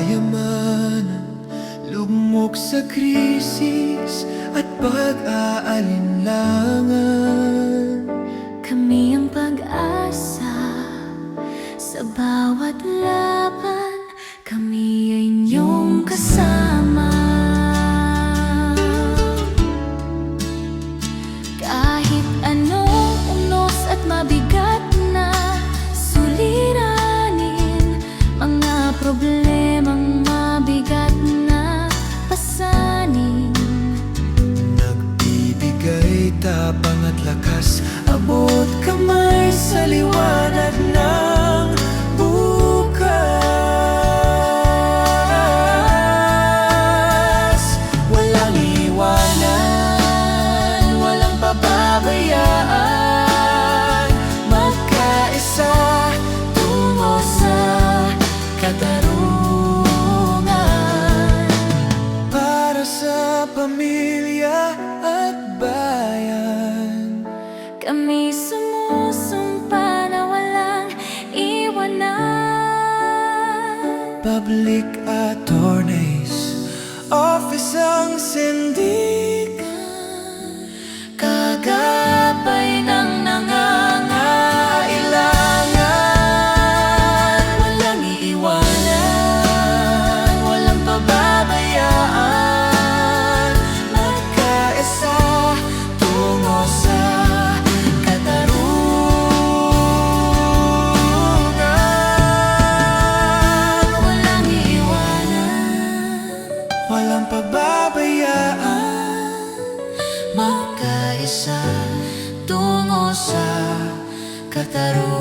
kayamanan, lugmok sa krisis at pag-aalinlangan. Kami ang pag-asa sa bawat laban, kami ay inyong kasama. Kahit anong unos at mabigat na suliranin, mga problemang mabigat na pasanin, nagbibigay tapang at lakas, abot kamay sa liwanag ng bukas. Walang iwanan, walang pababayaan, magkaisa tungo sa katarungan. Para sa pamilya at bayan, kami sumusumpa na walang iwanan. Public attorneys, office ang sindikan, kagabay ng nangangailangan. Walang iiwanan, walang pababayaan, magkaisa tungo sa katarungan. Walang iiwanan, Walang pababayaan, magkaisa tungo sa katarungan.